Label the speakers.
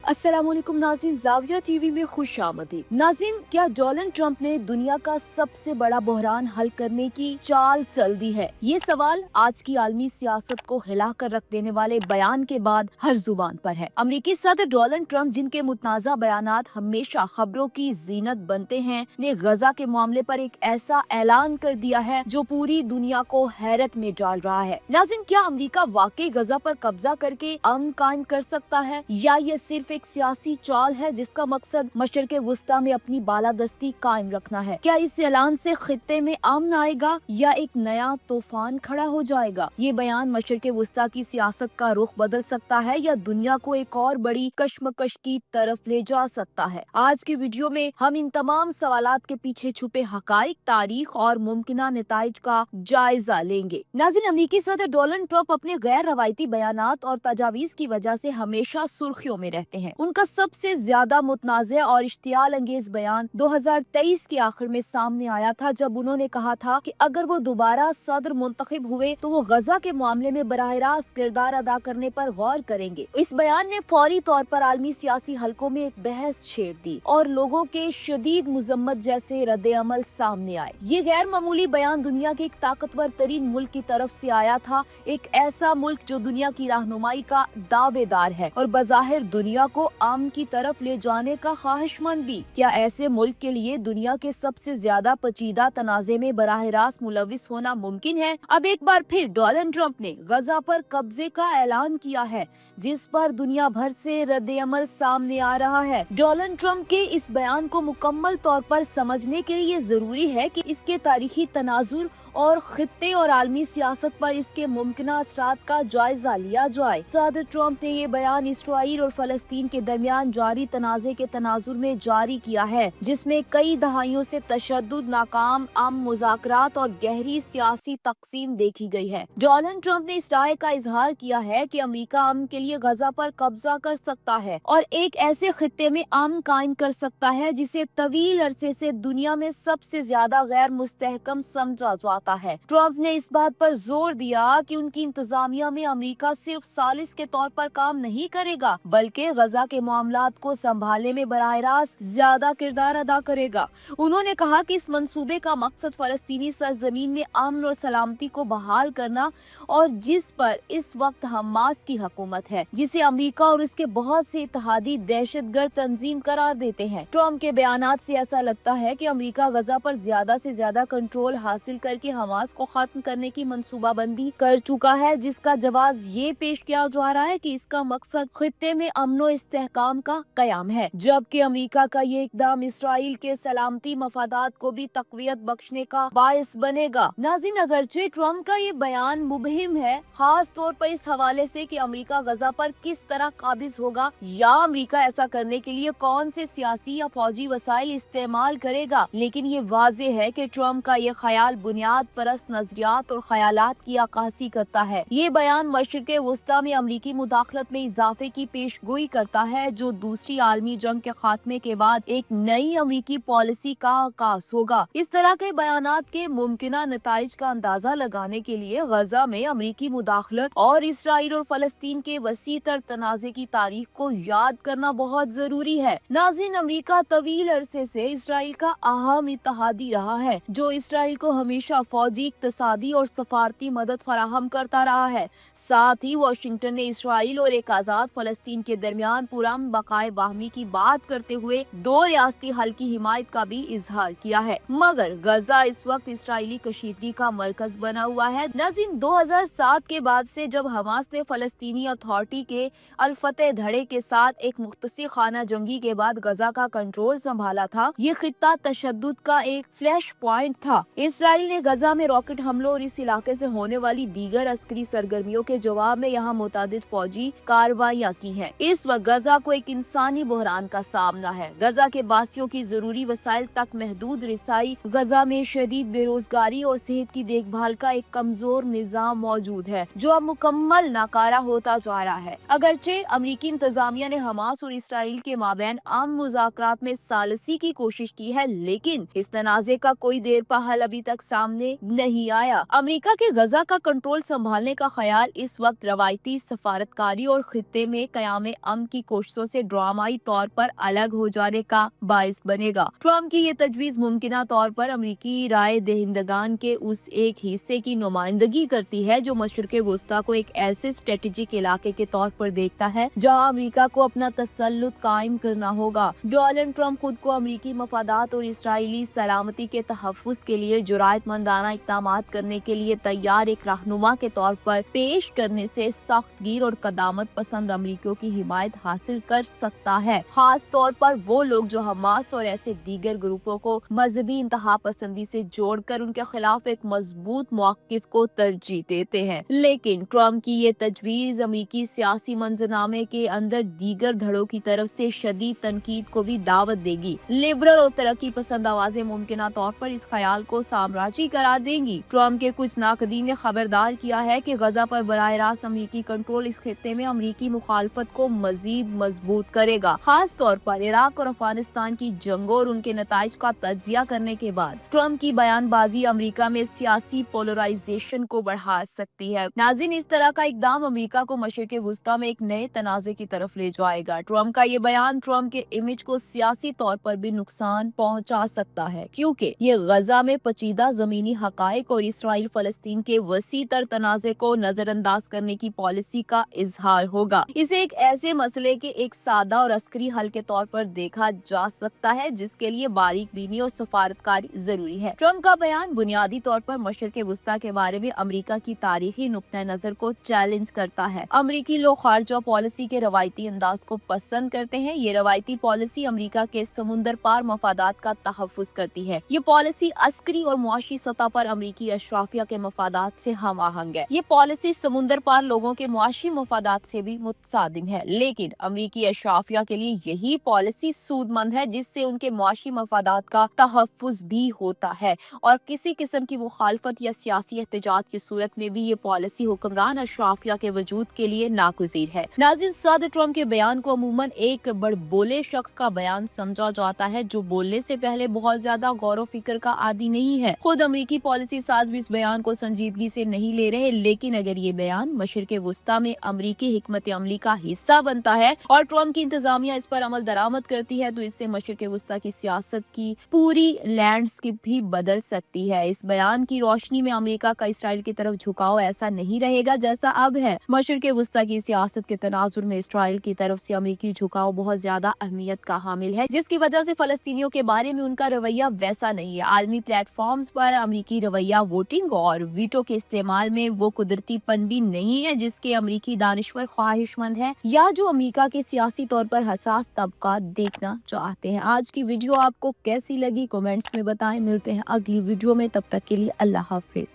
Speaker 1: अस्सलामुअलैकुम नाज़रीन, ज़ाविया टीवी में खुश आमदीद। नाज़रीन, क्या डोनाल्ड ट्रंप ने दुनिया का सबसे बड़ा बहरान हल करने की चाल चल दी है? ये सवाल आज की आलमी सियासत को हिला कर रख देने वाले बयान के बाद हर जुबान पर है। अमरीकी सदर डोनाल्ड ट्रंप, जिनके मुतनाज़ा बयानात हमेशा खबरों की जीनत बनते हैं, ने गजा के मामले पर एक ऐसा ऐलान कर दिया है जो पूरी दुनिया को हैरत में डाल रहा है। नाज़रीन, क्या अमरीका वाकई गजा पर कब्जा करके अमन कायम कर सकता है, या ये सिर्फ एक सियासी चाल है जिसका मकसद मशरिक़ वुस्ता में अपनी बालादस्ती कायम रखना है? क्या इस ऐलान से खित्ते में अमन आएगा या एक नया तूफान खड़ा हो जाएगा? ये बयान मशरिक़ वुस्ता की सियासत का रुख बदल सकता है या दुनिया को एक और बड़ी कश्मकश की तरफ ले जा सकता है। आज के वीडियो में हम इन तमाम सवालात के पीछे छुपे हकाइक, तारीख और मुमकिना नताइज का जायजा लेंगे। नाज़रीन, अमरीकी सदर डोनाल्ड ट्रंप अपने गैर रवायती बयानात और तजावीज़ की वजह से हमेशा सुर्खियों में रहते हैं। उनका सबसे ज्यादा मुतनाज़े और इश्तियाल अंगेज बयान 2023 के आखिर में सामने आया था, जब उन्होंने कहा था कि अगर वो दोबारा सदर मुंतखब हुए तो वो गजा के मामले में बराह रास्त किरदार अदा करने पर गौर करेंगे। इस बयान ने फौरी तौर पर आलमी सियासी हलकों में एक बहस छेड़ दी और लोगों के शदीद मुजम्मत जैसे रद्द अमल सामने आए। ये गैर मामूली बयान दुनिया के एक ताकतवर तरीन मुल्क की तरफ से आया था, एक ऐसा मुल्क जो दुनिया की रहनुमाई का दावेदार है और बज़ाहिर दुनिया को अमन की तरफ ले जाने का ख्वाहिशमंद भी। क्या ऐसे मुल्क के लिए दुनिया के सबसे ज्यादा पेचीदा तनाज़े में बराह रास्त मुलविस होना मुमकिन है? अब एक बार फिर डोनाल्ड ट्रंप ने गजा पर कब्जे का ऐलान किया है, जिस पर दुनिया भर से रद्द अमल सामने आ रहा है। डोनाल्ड ट्रंप के इस बयान को मुकम्मल तौर पर समझने के लिए जरूरी है कि इसके तारीखी तनाजुर और खित्ते और आलमी सियासत पर इसके मुमकिन असरात का जायजा लिया जाए। सदर ट्रंप ने ये बयान इसराइल और फलस्तीन के दरमियान जारी तनाज़े के तनाजुर में जारी किया है, जिसमें कई दहाइयों से तशद्दुद, नाकाम मुज़ाकरात और गहरी सियासी तकसीम देखी गई है। डोनाल्ड ट्रंप ने इस राय का इजहार किया है कि अमेरिका अमन के लिए गजा पर कब्जा कर सकता है और एक ऐसे खित्ते में अमन कायम कर सकता है जिसे तवील अरसे से दुनिया में सबसे ज्यादा गैर मुस्तहकम समझा जाता है। ट्रंप ने इस बात पर जोर दिया कि उनकी इंतजामिया में अमेरिका सिर्फ सालिस के तौर पर काम नहीं करेगा, बल्कि गजा के मामलात को संभालने में बराह रास्त ज्यादा किरदार अदा करेगा। उन्होंने कहा कि इस मंसूबे का मकसद फलस्तीनी सरजमीन में अमन और सलामती को बहाल करना, और जिस पर इस वक्त हमास की हुकूमत है, जिसे अमेरिका और इसके बहुत से इत्तेहादी दहशतगर्द तंजीम करार देते हैं। ट्रंप के बयानात से ऐसा लगता है कि अमेरिका गजा पर ज्यादा से ज्यादा कंट्रोल हासिल करके हमास को खत्म करने की मंसूबाबंदी कर चुका है, जिसका जवाब ये पेश किया जा रहा है कि इसका मकसद खित्ते में अमन और इस्तेहकाम का कयाम है, जबकि अमेरिका का ये इकदाम इसराइल के सलामती मफादात को भी तकवीत बख्शने का बायस बनेगा। नाज़रीन, अगरचे ट्रंप का ये बयान मुबहिम है, खास तौर पर इस हवाले से कि अमेरिका गजा पर किस तरह काबिज होगा या अमेरिका ऐसा करने के लिए कौन से सियासी या फौजी वसाइल इस्तेमाल करेगा, लेकिन ये वाज़ेह है कि ट्रंप का ये ख्याल बुनियाद परस्त नजरियात और ख्यालात की अक्कासी करता है। ये बयान मशरिक़ वुस्ता में अमरीकी मुदाखलत में इजाफे की पेशगोई करता है, जो दूसरी आलमी जंग के खात्मे के बाद एक नई अमरीकी पॉलिसी का आगाज होगा। इस तरह के बयानात के मुमकिना नताइज का अंदाजा लगाने के लिए गजा में अमरीकी मुदाखलत और इसराइल और फलस्तीन के वसी तर तनाज़े की तारीख को याद करना बहुत जरूरी है। नाज़रीन, अमरीका तवील अरसे से इसराइल का अहम इत्तेहादी रहा है, जो इसराइल को हमेशा फौजी, इक्तसादी और सफारती मदद फराहम करता रहा है। साथ ही वाशिंगटन ने इसराइल और एक आजाद फलस्तीन के दरमियान पुरअमन बकाए बाहमी की बात करते हुए दो रियासती हल की हिमायत का भी इजहार किया है, मगर गजा इस वक्त इसराइली कशीदगी का मरकज बना हुआ है। नाज़रीन, 2007 के बाद से जब हमास ने फलस्तीनी अथॉरिटी के अल-फतह धड़े के साथ एक मुख्तसर खाना जंगी के बाद गजा का कंट्रोल संभाला था, ये खित्ता तशद्दुद का एक फ्लैश पॉइंट था। इसराइल ने गजा में रॉकेट हमलों और इस इलाके से होने वाली दीगर अस्करी सरगर्मियों के जवाब में यहाँ मुतादिद फौजी कार्रवाइयाँ की हैं। इस वक्त गजा को एक इंसानी बहरान का सामना है। गजा के बासियों की जरूरी वसाइल तक महदूद रिसाई, गजा में शदीद बेरोजगारी और सेहत की देखभाल का एक कमजोर निजाम मौजूद है, जो अब मुकम्मल नाकारा होता जा रहा है। अगरचे अमरीकी इंतजामिया ने हमास और इसराइल के माबैन आम मुज़ाकरात में सालसी की कोशिश की है, लेकिन इस तनाज़े का कोई देर पा हल अभी तक सामने से नहीं आया। अमेरिका के गजा का कंट्रोल संभालने का ख्याल इस वक्त रवायती सफारतकारी और खित्ते में क़याम अमन की कोशिशों से ड्रामाई तौर पर अलग हो जाने का बाइस बनेगा। ट्रम्प की ये तजवीज मुमकिना तौर पर अमेरिकी राय दहिंदगान के उस एक हिस्से की नुमाइंदगी करती है जो मशरिक़ वस्ता को एक ऐसे स्ट्रेटेजिक इलाके के तौर पर देखता है जहां अमेरिका को अपना तसल्लुत कायम करना होगा। डोनाल्ड ट्रम्प खुद को अमेरिकी मफादात और इसराइली सलामती के तहफ़्फ़ुज़ के लिए जुरायतमंदाना इक़दामात करने के लिए तैयार एक रहनुमा के तौर पर पेश करने से सख्तगीर और कदामत पसंद अमेरिकियों की हिमायत हासिल कर सकता है, खास तौर पर वो लोग जो हमास और ऐसे दीगर ग्रुपों को मजहबी इंतहा पसंदी से जोड़कर उनके खिलाफ एक मजबूत मौक़िफ़ को तरजीह देते हैं। लेकिन ट्रम्प की ये तजवीज़ अमेरिकी सियासी मंजरनामे के अंदर दीगर धड़ों की तरफ से शदीद तनकीद को भी दावत देगी। लिबरल और तरक्की पसंद आवाजें मुमकिना तौर पर इस ख्याल को साम्राज्य करार देंगी। ट्रम्प के कुछ नाकदीन ने खबरदार किया है कि गजा पर बराह रास्त अमेरिकी कंट्रोल इस खित्ते में अमेरिकी मुखालफत को मजीद मजबूत करेगा, खास तौर पर इराक और अफगानिस्तान की जंगों और उनके नताइज का तज्जिया करने के बाद। ट्रम्प की बयानबाजी अमेरिका में सियासी पोलराइजेशन को बढ़ा सकती है। नाज़रीन, इस तरह का इकदाम अमेरिका को मशरिक़ वस्ता में एक नए तनाज़े की तरफ ले जाएगा। ट्रम्प का ये बयान ट्रम्प के इमेज को सियासी तौर पर भी नुकसान पहुंचा सकता है, क्योंकि ये गजा में पचीदा जमीनी हकायक और इसराइल फलस्तीन के वसी तर तनाज़े को नजरअंदाज करने की पॉलिसी का इजहार होगा। इसे एक ऐसे मसले के एक सादा और अस्करी हल के तौर पर देखा जा सकता है जिसके लिए बारीक बीनी और सफारतकारी जरूरी है। ट्रम्प का बयान बुनियादी तौर पर मशरिक़ वस्ता के बारे में अमेरिका की तारीखी नुक्ता नजर को चैलेंज करता है। अमेरिकी लोग खारजा पॉलिसी के रवायती अंदाज को पसंद करते हैं। ये रवायती पॉलिसी अमेरिका के समुंदर पार मफादात का तहफ़्फ़ुज़ करती है। ये पॉलिसी अस्करी और मुआशी सतह पर अमेरिकी अशराफिया के मफादात से हम आहंग है। ये पॉलिसी समुंदर पार लोगों के मुआशी मफादात से भी मुतसादिम है, लेकिन अमेरिकी अशराफिया के लिए यही पॉलिसी सूदमंद है जिससे उनके मुआशी मफादात का तहफ़्फ़ुज़ भी होता है और किसी किस्म की मुखालफत या सियासी एहतजाज की सूरत में भी ये पॉलिसी हुक्मरान अशराफिया के वजूद के लिए नागुज़ीर है। नाज़रीन, सदर ट्रम्प के बयान को अमूमन एक बड़बोले शख्स का बयान समझा जाता है जो बोलने से पहले बहुत ज्यादा गौर व फिक्र का आदी नहीं है। खुद अमेरिकी पॉलिसी साज भी इस बयान को संजीदगी से नहीं ले रहे, लेकिन अगर ये बयान मशरिक़ वस्ता में अमेरिकी हिकमत अमली का हिस्सा बनता है और ट्रम्प की इंतजामिया इस पर अमल दरामद करती है तो इससे मशरिक़ वस्ता की सियासत की पूरी लैंडस्केप भी बदल सकती है। इस बयान की रोशनी में अमेरिका का इसराइल की तरफ झुकाव ऐसा नहीं रहेगा जैसा अब है। मशरिक़ वस्ता की सियासत के तनाजुर में इसराइल की तरफ से अमेरिकी झुकाव बहुत ज्यादा अहमियत का हामिल है, जिसकी वजह से फलस्तीनियों के बारे में उनका रवैया वैसा नहीं है। आलमी प्लेटफॉर्म्स पर अमेरिकी रवैया वोटिंग और वीटो के इस्तेमाल में वो कुदरतीपन भी नहीं है जिसके अमेरिकी दानिश्वर ख्वाहिशमंद है या जो अमेरिका के सियासी तौर पर हसास तबका देखना चाहते हैं। आज की वीडियो आपको कैसी लगी कमेंट्स में बताएं। मिलते हैं अगली वीडियो में, तब तक के लिए अल्लाह हाफिज।